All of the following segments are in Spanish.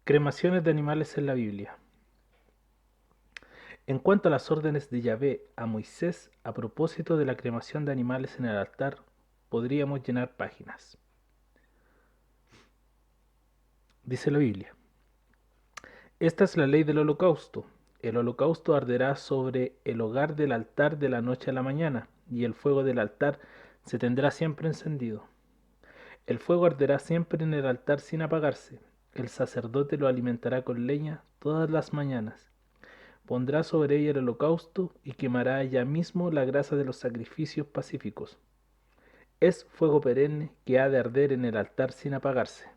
Cremaciones de animales en la Biblia. En cuanto a las órdenes de Yahvé a Moisés a propósito de la cremación de animales en el altar, podríamos llenar páginas. Dice la Biblia: esta es la ley del holocausto. El holocausto arderá sobre el hogar del altar de la noche a la mañana, y el fuego del altar se tendrá siempre encendido. El fuego arderá siempre en el altar sin apagarse. El sacerdote lo alimentará con leña todas las mañanas. Pondrá sobre ella el holocausto y quemará allá mismo la grasa de los sacrificios pacíficos. Es fuego perenne que ha de arder en el altar sin apagarse.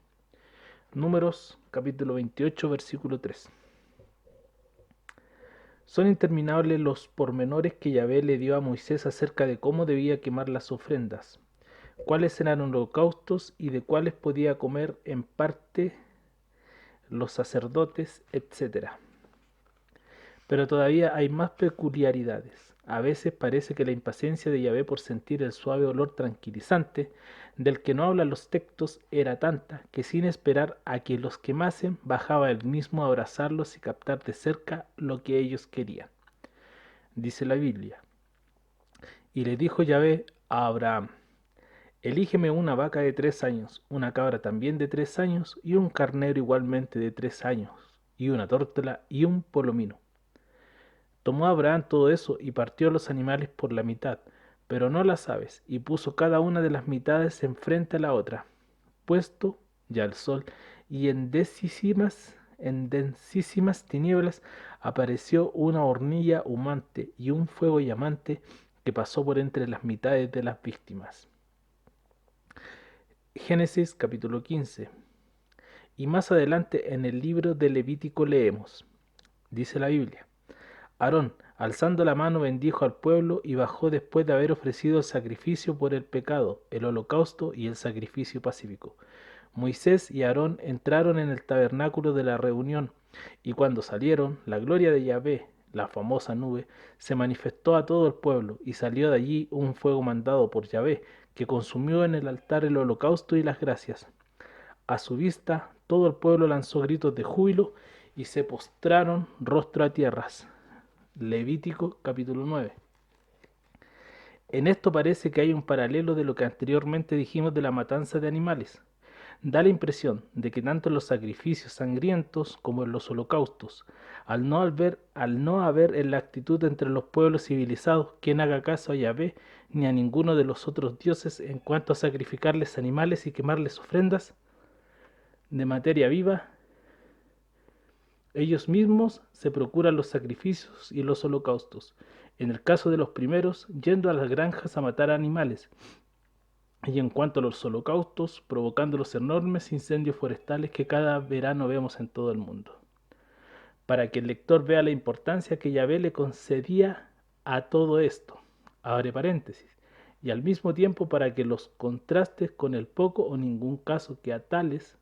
Números capítulo 28 versículo 3. Son interminables los pormenores que Yahvé le dio a Moisés acerca de cómo debía quemar las ofrendas, cuáles eran los holocaustos y de cuáles podía comer en parte los sacerdotes, etc. Pero todavía hay más peculiaridades. A veces parece que la impaciencia de Yahvé por sentir el suave olor tranquilizante del que no hablan los textos era tanta que sin esperar a que los quemasen bajaba él mismo a abrazarlos y captar de cerca lo que ellos querían. Dice la Biblia: y le dijo Yahvé a Abraham: elígeme una vaca de 3 años, una cabra también de 3 años, y un carnero igualmente de 3 años, y una tórtola y un polomino. Tomó Abraham todo eso y partió los animales por la mitad, pero no las aves, y puso cada una de las mitades enfrente a la otra. Puesto ya el sol, y en densísimas tinieblas apareció una hornilla humante y un fuego llamante que pasó por entre las mitades de las víctimas. Génesis capítulo 15. Y más adelante en el libro de Levítico leemos, dice la Biblia: Aarón, alzando la mano, bendijo al pueblo y bajó después de haber ofrecido el sacrificio por el pecado, el holocausto y el sacrificio pacífico. Moisés y Aarón entraron en el tabernáculo de la reunión, y cuando salieron, la gloria de Yahvé, la famosa nube, se manifestó a todo el pueblo, y salió de allí un fuego mandado por Yahvé, que consumió en el altar el holocausto y las gracias. A su vista, todo el pueblo lanzó gritos de júbilo y se postraron rostro a tierras. Levítico capítulo 9. En esto parece que hay un paralelo de lo que anteriormente dijimos de la matanza de animales. Da la impresión de que tanto en los sacrificios sangrientos como en los holocaustos, al no haber en la actitud entre los pueblos civilizados quien haga caso a Yahvé ni a ninguno de los otros dioses en cuanto a sacrificarles animales y quemarles ofrendas de materia viva, ellos mismos se procuran los sacrificios y los holocaustos, en el caso de los primeros, yendo a las granjas a matar animales, y en cuanto a los holocaustos, provocando los enormes incendios forestales que cada verano vemos en todo el mundo. Para que el lector vea la importancia que Yahvé le concedía a todo esto, abre paréntesis, y al mismo tiempo para que los contrastes con el poco o ningún caso que a tales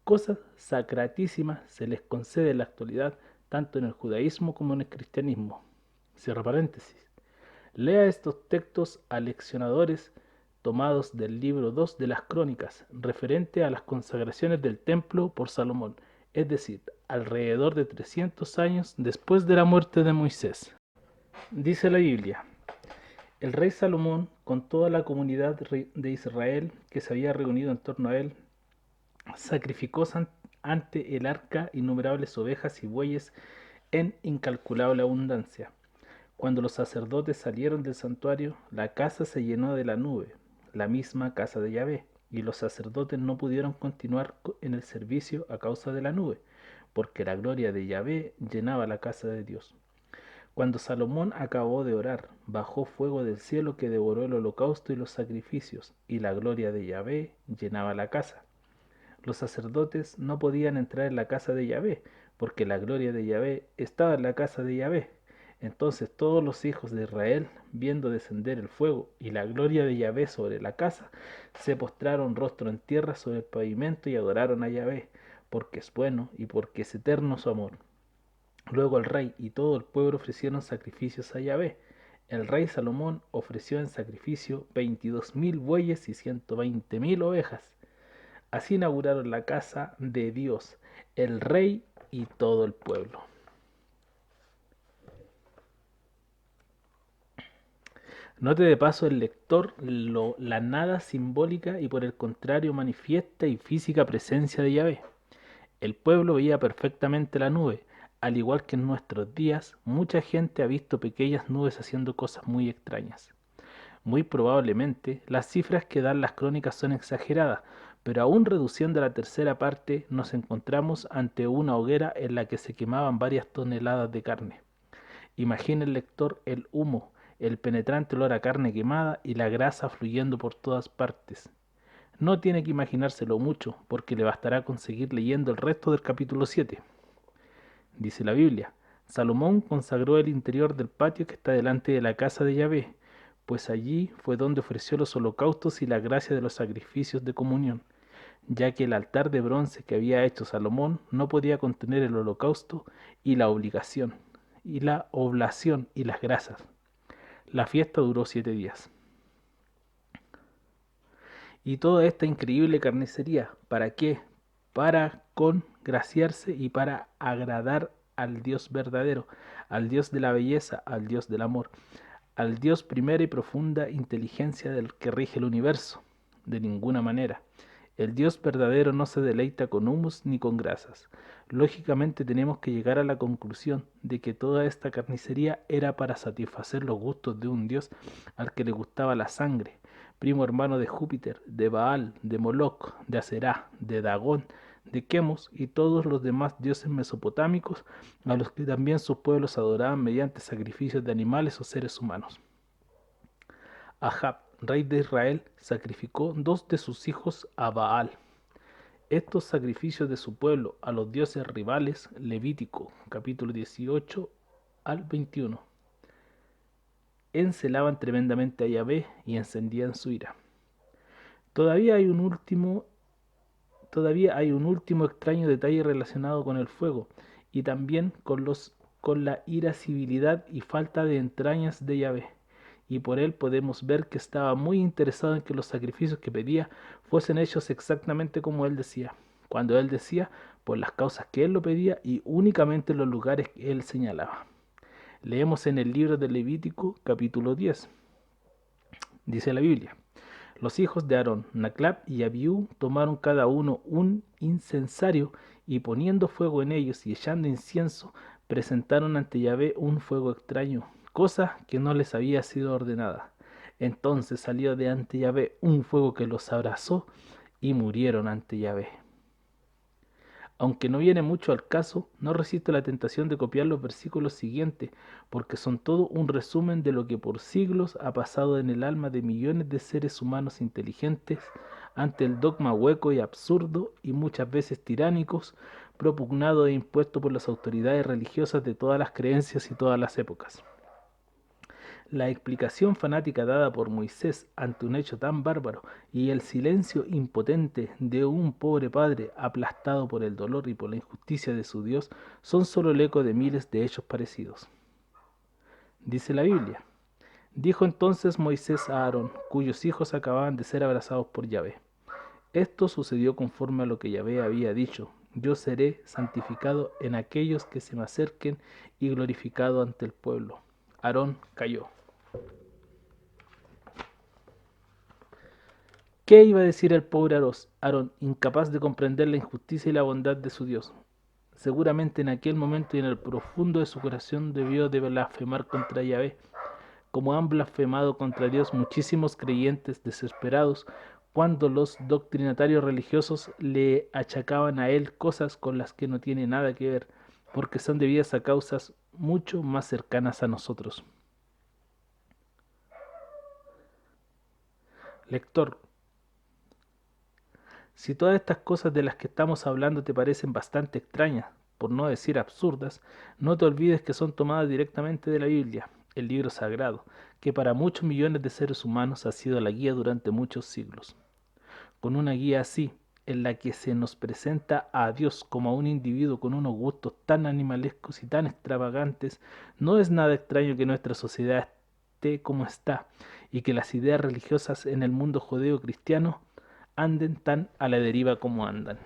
cosas sacratísimas se les concede en la actualidad, tanto en el judaísmo como en el cristianismo. Cierra paréntesis. Lea estos textos aleccionadores tomados del libro 2 de las Crónicas, referente a las consagraciones del templo por Salomón, es decir, alrededor de 300 años después de la muerte de Moisés. Dice la Biblia: el rey Salomón, con toda la comunidad de Israel que se había reunido en torno a él, sacrificó ante el arca innumerables ovejas y bueyes en incalculable abundancia. Cuando los sacerdotes salieron del santuario, la casa se llenó de la nube, la misma casa de Yahvé, y los sacerdotes no pudieron continuar en el servicio a causa de la nube, porque la gloria de Yahvé llenaba la casa de Dios. Cuando Salomón acabó de orar, bajó fuego del cielo que devoró el holocausto y los sacrificios, y la gloria de Yahvé llenaba la casa. Los sacerdotes no podían entrar en la casa de Yahvé, porque la gloria de Yahvé estaba en la casa de Yahvé. Entonces todos los hijos de Israel, viendo descender el fuego y la gloria de Yahvé sobre la casa, se postraron rostro en tierra sobre el pavimento y adoraron a Yahvé, porque es bueno y porque es eterno su amor. Luego el rey y todo el pueblo ofrecieron sacrificios a Yahvé. El rey Salomón ofreció en sacrificio 22.000 bueyes y 120.000 ovejas. Así inauguraron la casa de Dios el rey y todo el pueblo. Note de paso el lector la nada simbólica y por el contrario manifiesta y física presencia de Yahvé. El pueblo veía perfectamente la nube. Al igual que en nuestros días, mucha gente ha visto pequeñas nubes haciendo cosas muy extrañas. Muy probablemente, las cifras que dan las crónicas son exageradas, pero aún reduciendo a la tercera parte, nos encontramos ante una hoguera en la que se quemaban varias toneladas de carne. Imagina el lector el humo, el penetrante olor a carne quemada y la grasa fluyendo por todas partes. No tiene que imaginárselo mucho, porque le bastará con seguir leyendo el resto del capítulo 7. Dice la Biblia: Salomón consagró el interior del patio que está delante de la casa de Yahvé, pues allí fue donde ofreció los holocaustos y la gracia de los sacrificios de comunión, ya que el altar de bronce que había hecho Salomón no podía contener el holocausto y la obligación, y la oblación y las grasas. La fiesta duró 7 días. Y toda esta increíble carnicería, ¿para qué? Para congraciarse y para agradar al Dios verdadero, al Dios de la belleza, al Dios del amor, al Dios primera y profunda inteligencia del que rige el universo. De ninguna manera. El Dios verdadero no se deleita con humus ni con grasas. Lógicamente tenemos que llegar a la conclusión de que toda esta carnicería era para satisfacer los gustos de un Dios al que le gustaba la sangre, primo hermano de Júpiter, de Baal, de Moloch, de Aserá, de Dagón, de Quemos y todos los demás dioses mesopotámicos a los que también sus pueblos adoraban mediante sacrificios de animales o seres humanos. Ahab, rey de Israel, sacrificó 2 de sus hijos a Baal. Estos sacrificios de su pueblo a los dioses rivales, Levítico, capítulo 18 al 21, encelaban tremendamente a Yahvé y encendían su ira. Todavía hay un último extraño detalle relacionado con el fuego y también con la irascibilidad y falta de entrañas de Yahvé. Y por él podemos ver que estaba muy interesado en que los sacrificios que pedía fuesen hechos exactamente como él decía, cuando él decía, por las causas que él lo pedía y únicamente en los lugares que él señalaba. Leemos en el libro de Levítico capítulo 10. Dice la Biblia: los hijos de Aarón, Naclab y Abiú, tomaron cada uno un incensario y poniendo fuego en ellos y echando incienso, presentaron ante Yahvé un fuego extraño, cosa que no les había sido ordenada. Entonces salió de ante Yahvé un fuego que los abrazó y murieron ante Yahvé. Aunque no viene mucho al caso, no resisto la tentación de copiar los versículos siguientes, porque son todo un resumen de lo que por siglos ha pasado en el alma de millones de seres humanos inteligentes ante el dogma hueco y absurdo y muchas veces tiránicos, propugnado e impuesto por las autoridades religiosas de todas las creencias y todas las épocas. La explicación fanática dada por Moisés ante un hecho tan bárbaro y el silencio impotente de un pobre padre aplastado por el dolor y por la injusticia de su Dios son solo el eco de miles de hechos parecidos. Dice la Biblia: dijo entonces Moisés a Aarón, cuyos hijos acababan de ser abrazados por Yahvé: esto sucedió conforme a lo que Yahvé había dicho: yo seré santificado en aquellos que se me acerquen y glorificado ante el pueblo. Aarón cayó. ¿Qué iba a decir el pobre Aarón, incapaz de comprender la injusticia y la bondad de su Dios? Seguramente en aquel momento y en el profundo de su corazón debió de blasfemar contra Yahvé, como han blasfemado contra Dios muchísimos creyentes desesperados cuando los doctrinatarios religiosos le achacaban a él cosas con las que no tiene nada que ver, porque son debidas a causas mucho más cercanas a nosotros. Lector, si todas estas cosas de las que estamos hablando te parecen bastante extrañas, por no decir absurdas, no te olvides que son tomadas directamente de la Biblia, el libro sagrado, que para muchos millones de seres humanos ha sido la guía durante muchos siglos. Con una guía así, en la que se nos presenta a Dios como a un individuo con unos gustos tan animalescos y tan extravagantes, no es nada extraño que nuestra sociedad esté como está y que las ideas religiosas en el mundo judeo-cristiano anden tan a la deriva como andan.